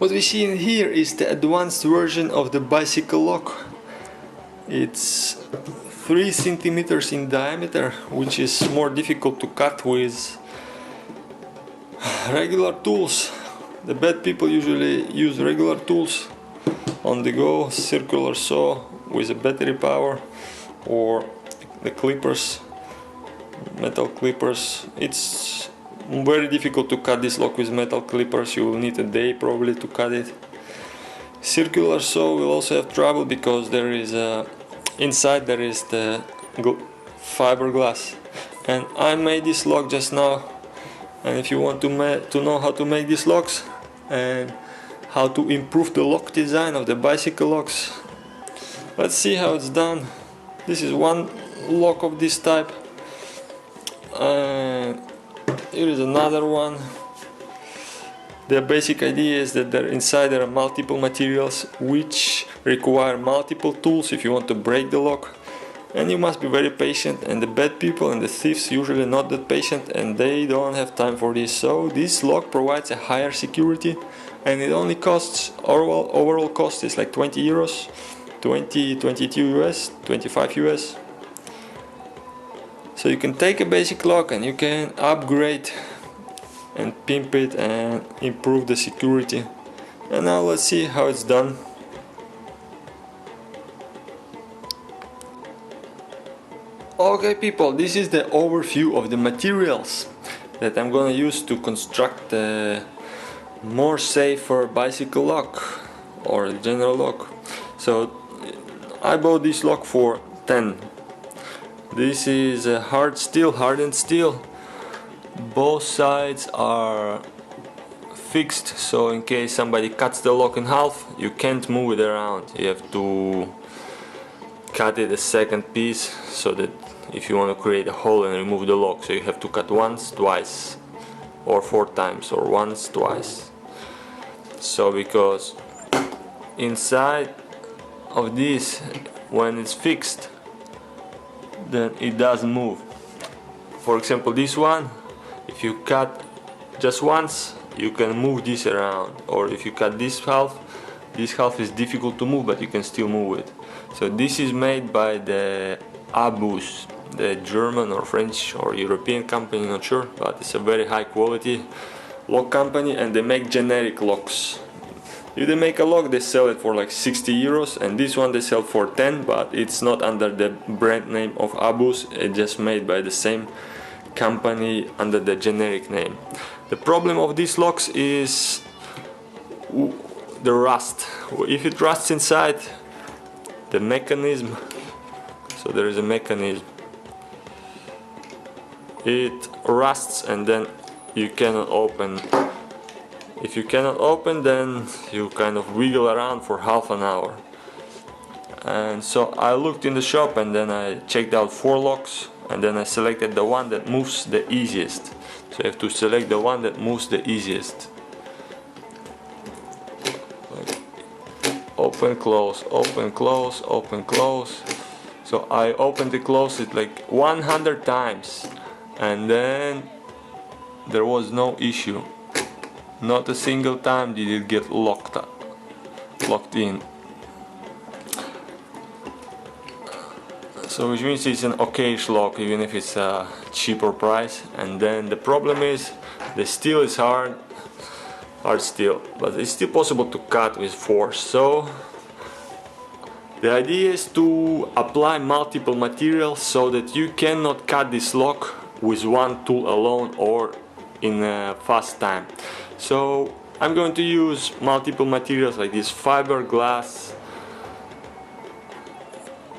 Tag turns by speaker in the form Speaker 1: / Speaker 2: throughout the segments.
Speaker 1: What we see in here is the advanced version of the bicycle lock. It's 3 centimeters in diameter, which is more difficult to cut with regular tools. The bad people usually use regular tools on the go, circular saw with a battery power, or the clippers, metal clippers. It's very difficult to cut this lock with metal clippers. You will need a day probably to cut it. Circular saw will also have trouble because there is inside there is the fiberglass, and I made this lock just now. And if you want to know how to make these locks and how to improve the lock design of the bicycle locks, let's see how it's done. This is one lock of this type, and here is another one. The basic idea is that inside there are multiple materials which require multiple tools if you want to break the lock, and you must be very patient, and the bad people and the thieves usually not that patient, and they don't have time for this. So this lock provides a higher security, and it only costs, overall cost is like 20 euros, 22 US, 25 US. So you can take a basic lock and you can upgrade and pimp it and improve the security. And now let's see how it's done. Okay people, this is the overview of the materials that I'm gonna use to construct a more safer bicycle lock or general lock. So I bought this lock for 10. This is a hardened steel. Both sides are fixed, so in case somebody cuts the lock in half, you can't move it around. You have to cut it a second piece, so that if you want to create a hole and remove the lock, so you have to cut once, twice, or 4 times, or once, twice. So because inside of this, when it's fixed, then it doesn't move. For example, this one, if you cut just once, you can move this around, or if you cut this half is difficult to move, but you can still move it. So this is made by the epSos, the German or French or European company, not sure, but it's a very high quality lock company, and they make generic locks. If they make a lock, they sell it for like 60 euros, and this one they sell for 10, but it's not under the brand name of epSos, it's just made by the same company under the generic name. The problem of these locks is the rust. If it rusts inside the mechanism, so there is a mechanism, it rusts and then you cannot open. If you cannot open, then you kind of wiggle around for half an hour. And so I looked in the shop, and then I checked out 4 locks, and then I selected the one that moves the easiest. So you have to select the one that moves the easiest. Like open, close, open, close, open, close. So I opened and closed it like 100 times, and then there was no issue. Not a single time did it get locked in. So which means it's an okayish lock, even if it's a cheaper price. And then the problem is the steel is hard steel, but it's still possible to cut with force. So the idea is to apply multiple materials so that you cannot cut this lock with one tool alone or in a fast time. So I'm going to use multiple materials like this fiberglass,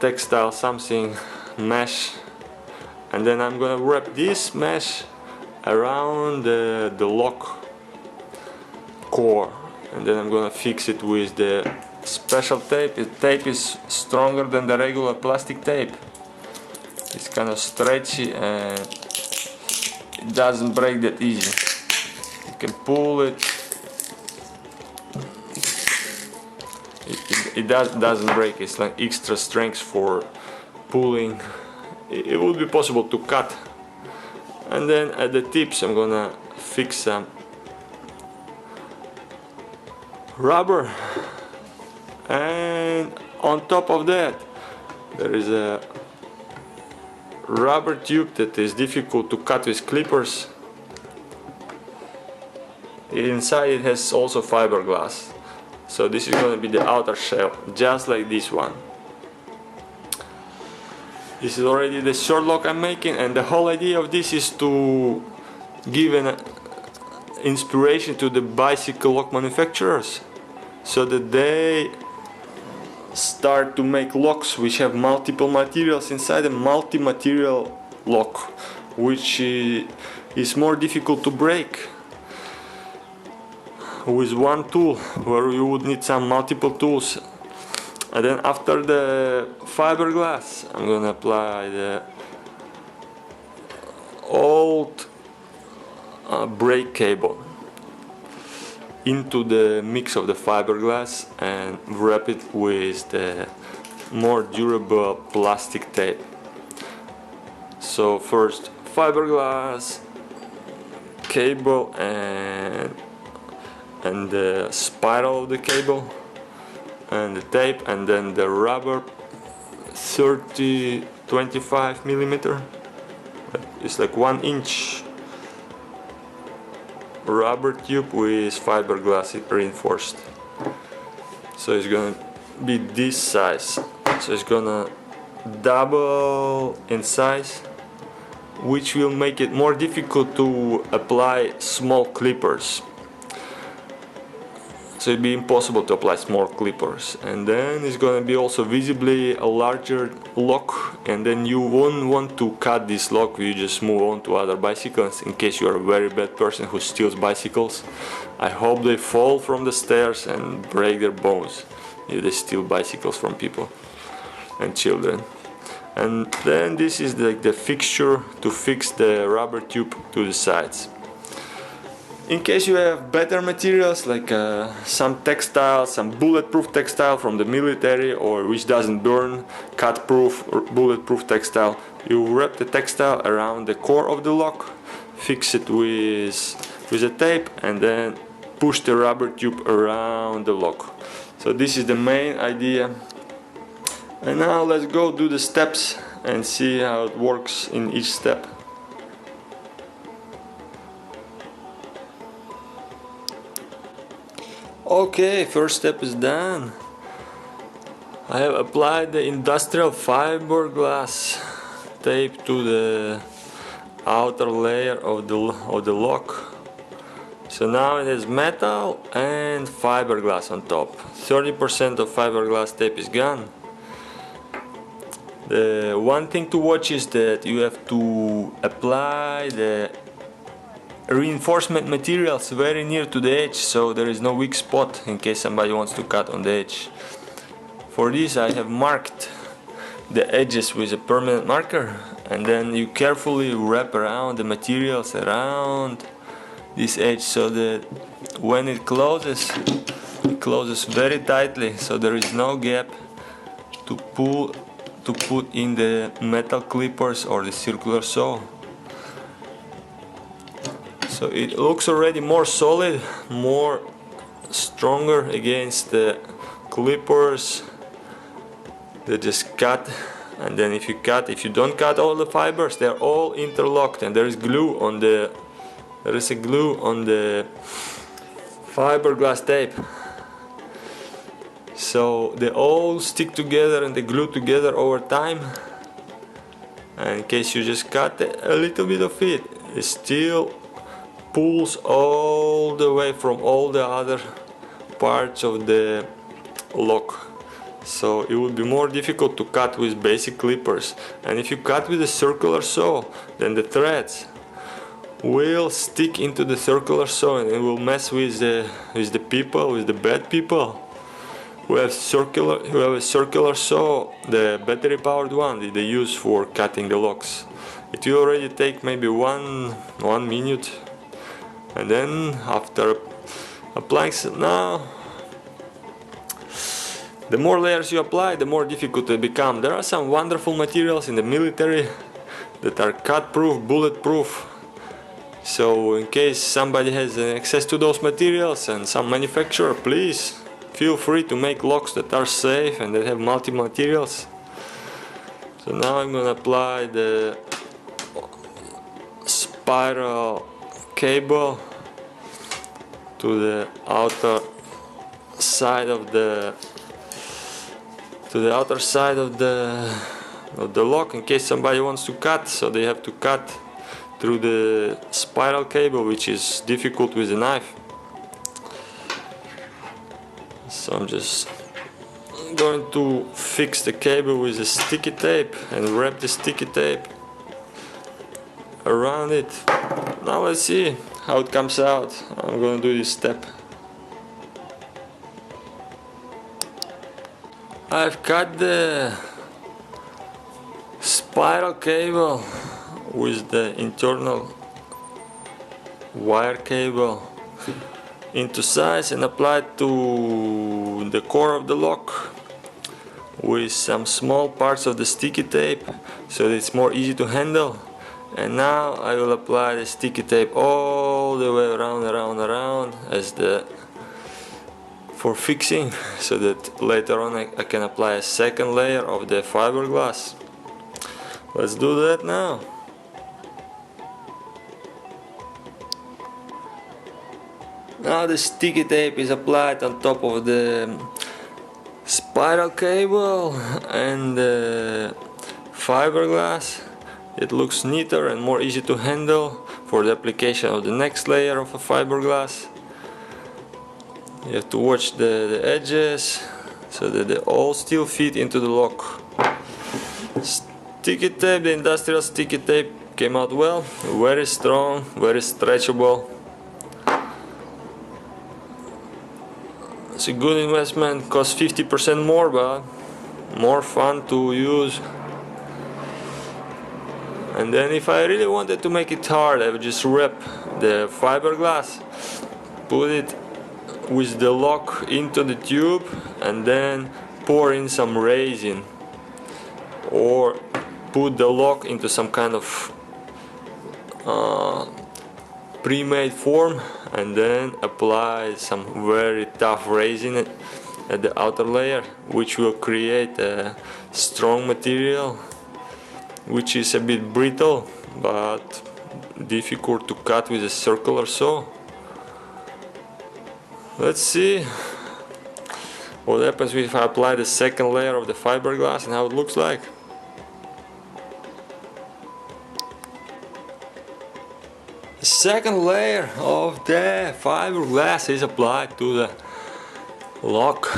Speaker 1: textile, something, mesh, and then I'm gonna wrap this mesh around the lock core, and then I'm gonna fix it with the special tape. The tape is stronger than the regular plastic tape. It's kind of stretchy and it doesn't break that easy. You can pull it. It doesn't break. It's like extra strength for pulling. It would be possible to cut. And then at the tips I'm gonna fix some rubber, and on top of that there is a rubber tube that is difficult to cut with clippers. Inside it has also fiberglass, so this is going to be the outer shell, just like this one. This is already the short lock I'm making, and the whole idea of this is to give an inspiration to the bicycle lock manufacturers, so that they start to make locks which have multiple materials inside, a multi-material lock, which is more difficult to break with one tool, where you would need some multiple tools. And then after the fiberglass, I'm gonna apply the old brake cable into the mix of the fiberglass and wrap it with the more durable plastic tape. So first fiberglass, cable, and the spiral of the cable, and the tape, and then the rubber 25 millimeter. It's like 1 inch rubber tube with fiberglass reinforced. So it's gonna be this size. So it's gonna double in size, which will make it more difficult to apply small clippers. So it'd be impossible to apply small clippers. And then it's gonna be also visibly a larger lock, and then you won't want to cut this lock. You just move on to other bicycles, in case you are a very bad person who steals bicycles. I hope they fall from the stairs and break their bones if they steal bicycles from people and children. And then this is the fixture to fix the rubber tube to the sides. In case you have better materials, like some textile, some bulletproof textile from the military, or which doesn't burn, cut-proof or bulletproof textile, you wrap the textile around the core of the lock, fix it with a tape, and then push the rubber tube around the lock. So this is the main idea. And now let's go do the steps and see how it works in each step. Okay, first step is done. I have applied the industrial fiberglass tape to the outer layer of the lock. So now it has metal and fiberglass on top. 30% of fiberglass tape is gone. The one thing to watch is that you have to apply the reinforcement materials very near to the edge, so there is no weak spot in case somebody wants to cut on the edge. For this I have marked the edges with a permanent marker, and then you carefully wrap around the materials around this edge, so that when it closes very tightly, so there is no gap to put in the metal clippers or the circular saw. So it looks already more solid, more stronger against the clippers that just cut. And then if you don't cut all the fibers, they're all interlocked, and there is a glue on the fiberglass tape. So they all stick together and they glue together over time. And in case you just cut a little bit of it, it still pulls all the way from all the other parts of the lock. So it would be more difficult to cut with basic clippers. And if you cut with a circular saw, then the threads will stick into the circular saw, and it will mess with the bad people who have a circular saw, the battery powered one that they use for cutting the locks. It will already take maybe one minute. And then after applying it, now the more layers you apply, the more difficult they become. There are some wonderful materials in the military that are cut proof, bulletproof, So in case somebody has access to those materials and some manufacturer, please feel free to make locks that are safe and that have multiple materials. So now I'm gonna apply the spiral cable to the outer side of the lock, in case somebody wants to cut, so they have to cut through the spiral cable, which is difficult with a knife. So I'm just going to fix the cable with a sticky tape and wrap the sticky tape around it. Now let's see how it comes out. I'm going to do this step. I've cut the spiral cable with the internal wire cable into size and applied to the core of the lock with some small parts of the sticky tape so that it's more easy to handle. And now I will apply the sticky tape all the way around as for fixing, so that later on I can apply a second layer of the fiberglass. Let's do that now. Now the sticky tape is applied on top of the spiral cable and the fiberglass. It looks neater and more easy to handle for the application of the next layer of a fiberglass. You have to watch the edges so that they all still fit into the lock. Sticky tape, the industrial sticky tape came out well, very strong, very stretchable. It's a good investment, costs 50% more, but more fun to use. And then if I really wanted to make it hard, I would just wrap the fiberglass, put it with the lock into the tube and then pour in some resin, or put the lock into some kind of pre-made form and then apply some very tough resin at the outer layer, which will create a strong material which is a bit brittle but difficult to cut with a circular saw. Let's see what happens if I apply the second layer of the fiberglass and how it looks like. The second layer of the fiberglass is applied to the lock.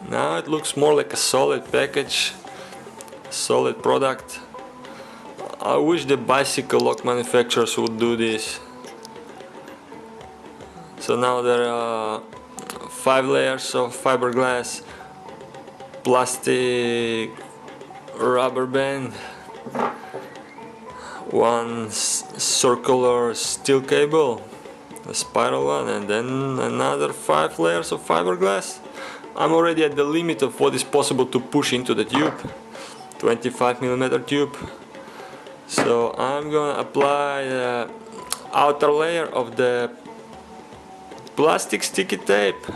Speaker 1: Now it looks more like a solid package, solid product. I wish the bicycle lock manufacturers would do this. So now there are 5 layers of fiberglass, plastic, rubber band, one circular steel cable, a spiral one, and then another 5 layers of fiberglass. I'm already at the limit of what is possible to push into the tube, 25mm tube. So I'm gonna apply the outer layer of the plastic sticky tape,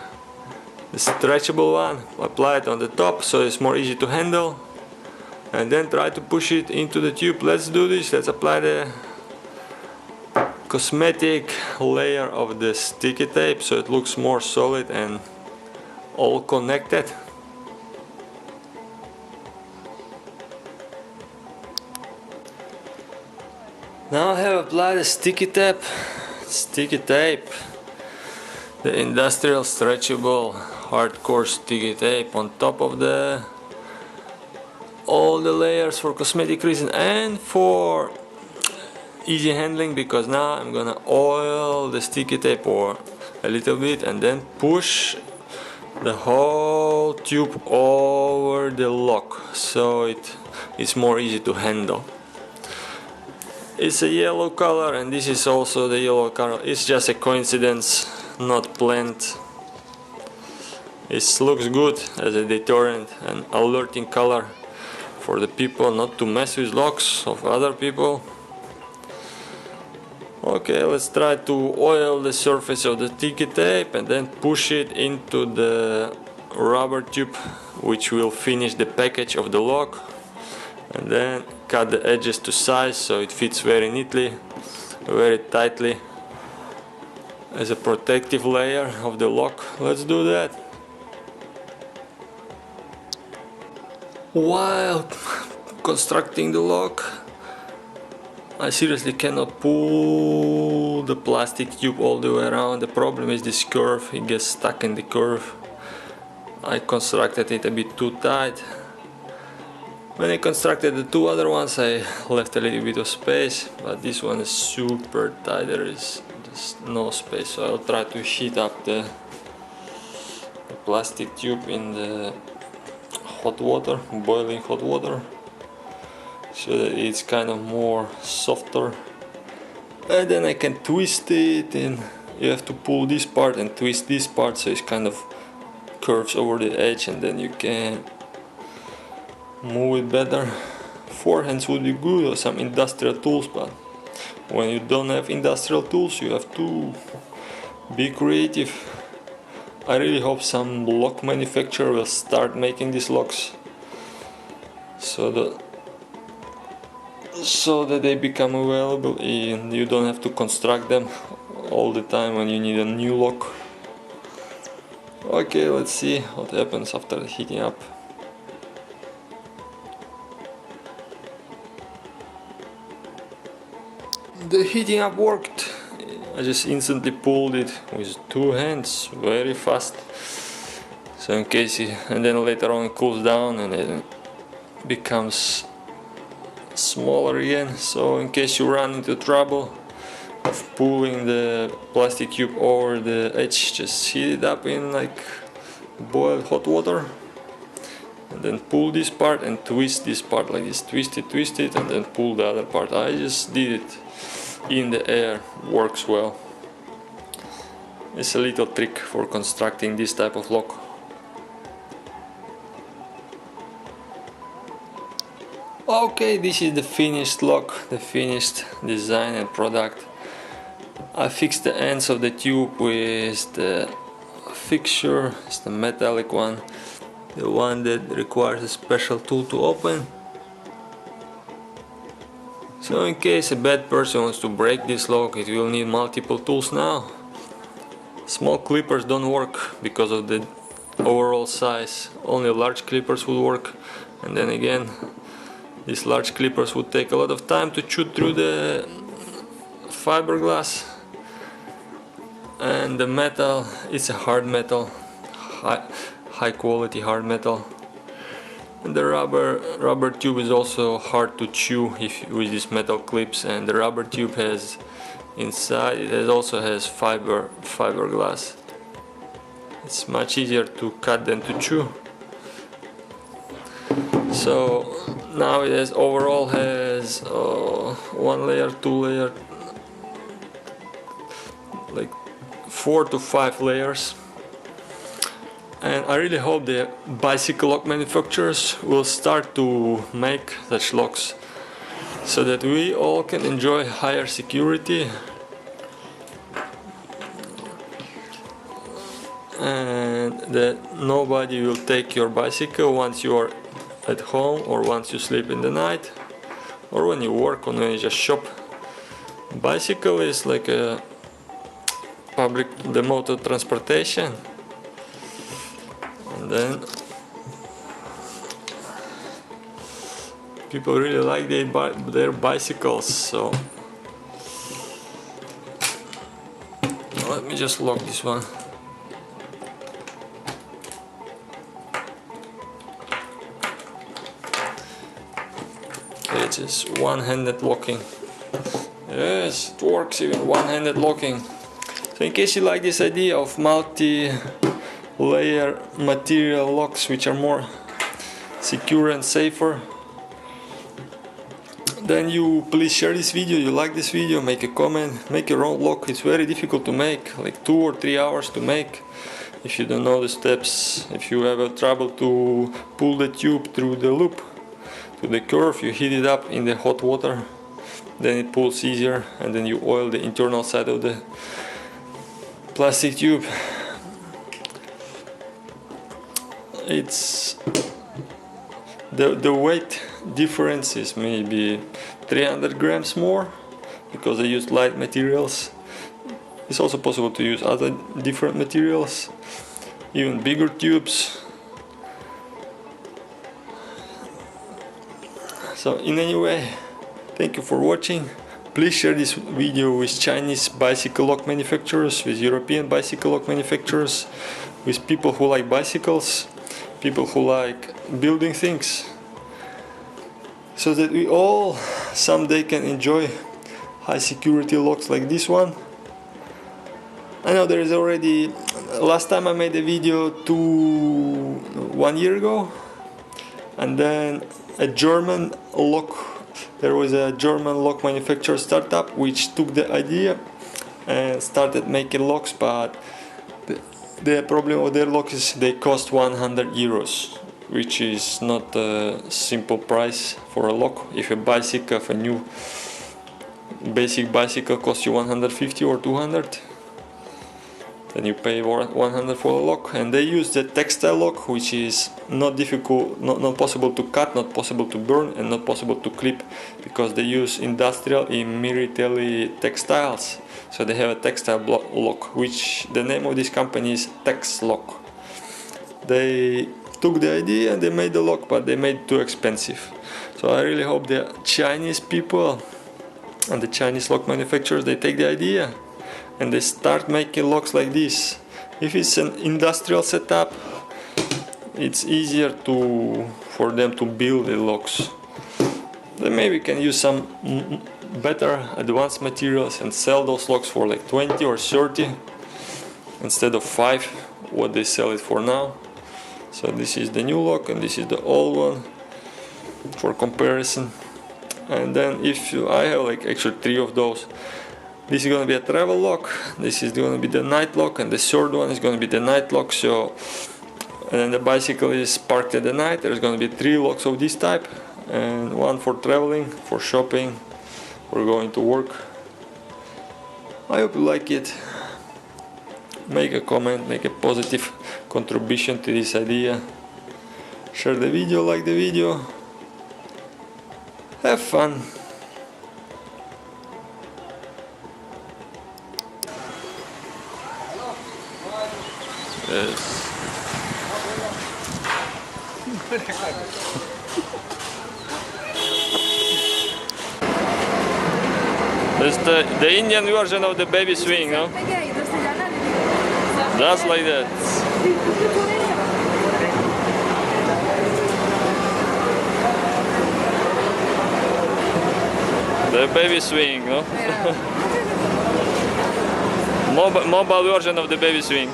Speaker 1: the stretchable one, apply it on the top so it's more easy to handle, and then try to push it into the tube. Let's do this. Let's apply the cosmetic layer of the sticky tape so it looks more solid and all connected. Now I have applied the sticky tape, the industrial stretchable hardcore sticky tape on top of all the layers for cosmetic reason and for easy handling, because now I'm gonna oil the sticky tape or a little bit and then push the whole tube over the lock so it is more easy to handle. It's a yellow color and this is also the yellow color. It's just a coincidence, not planned. It looks good as a deterrent and alerting color for the people not to mess with locks of other people. Okay, let's try to oil the surface of the sticky tape and then push it into the rubber tube, which will finish the package of the lock, and then cut the edges to size so it fits very neatly, very tightly as a protective layer of the lock. Let's do that. While constructing the lock, I seriously cannot pull the plastic tube all the way around. The problem is this curve, it gets stuck in the curve. I constructed it a bit too tight. When I constructed the two other ones, I left a little bit of space, but this one is super tight, there is just no space. So I'll try to heat up the plastic tube in the hot water, boiling hot water, so that it's kind of more softer, and then I can twist it, and you have to pull this part and twist this part so it kind of curves over the edge, and then you can move it better. Forehands would be good, or some industrial tools, but when you don't have industrial tools you have to be creative. I really hope some lock manufacturer will start making these locks so that they become available and you don't have to construct them all the time when you need a new lock. Okay, let's see what happens after the heating up. The heating up worked. I just instantly pulled it with two hands, very fast. So in case and then later on it cools down and it becomes smaller again. So in case you run into trouble of pulling the plastic tube over the edge, just heat it up in like boiled hot water, and then pull this part and twist this part like this. Twist it, and then pull the other part. I just did it in the air. Works well. It's a little trick for constructing this type of lock. Okay, this is the finished lock, the finished design and product. I fixed the ends of the tube with the fixture. It's the metallic one, the one that requires a special tool to open. So in case a bad person wants to break this lock, it will need multiple tools now. Small clippers don't work because of the overall size. Only large clippers will work, and then again these large clippers would take a lot of time to chew through the fiberglass, and the metal, it's a hard metal, high quality hard metal, and the rubber tube is also hard to chew with these metal clips, and the rubber tube has inside it also has fiberglass. It's much easier to cut than to chew. So now it has overall has one layer, two layer, like 4 to 5 layers. And I really hope the bicycle lock manufacturers will start to make such locks so that we all can enjoy higher security and that nobody will take your bicycle once you are at home, or once you sleep in the night, or when you work, or when you just shop. Bicycle is like a the mode of transportation, and then people really like their bicycles. So let me just lock this one. It's just one-handed locking. Yes, it works even one-handed locking. So in case you like this idea of multi-layer material locks which are more secure and safer, then you please share this video. You like this video, make a comment, make your own lock. It's very difficult to make, like 2 or 3 hours to make if you don't know the steps. If you have trouble to pull the tube through the loop to the curve, you heat it up in the hot water then it pulls easier, and then you oil the internal side of the plastic tube. It's the weight difference is maybe 300 grams more because I use light materials. It's also possible to use other different materials, even bigger tubes. So in any way, thank you for watching. Please share this video with Chinese bicycle lock manufacturers, with European bicycle lock manufacturers, with people who like bicycles, people who like building things, so that we all someday can enjoy high security locks like this one. I know there is already, last time I made a video 1 year ago, and then a German lock, there was a German lock manufacturer startup which took the idea and started making locks, but the problem with their locks is they cost 100 euros, which is not a simple price for a lock. If a bicycle, if a new basic bicycle costs you 150 or 200, then you pay 100 for a lock. And they use the textile lock, which is not difficult, not possible to cut, not possible to burn, and not possible to clip, because they use industrial and military textiles. So they have a textile lock, which the name of this company is Tex Lock. They took the idea and they made the lock, but they made it too expensive. So I really hope the Chinese people and the Chinese lock manufacturers, they take the idea and they start making locks like this. If it's an industrial setup, it's easier for them to build the locks. Then maybe we can use some better advanced materials and sell those locks for like 20 or 30 instead of 5 what they sell it for now. So this is the new lock and this is the old one for comparison. And then if I have like actually 3 of those. This is going to be a travel lock, this is going to be the night lock, and the third one is going to be the night lock. So, and then the bicycle is parked at the night. There's going to be 3 locks of this type, and one for traveling, for shopping, for going to work. I hope you like it. Make a comment, make a positive contribution to this idea. Share the video, like the video. Have fun. Yes. It's the Indian version of the baby swing, no? Just like that. The baby swing, no? Mobile version of the baby swing.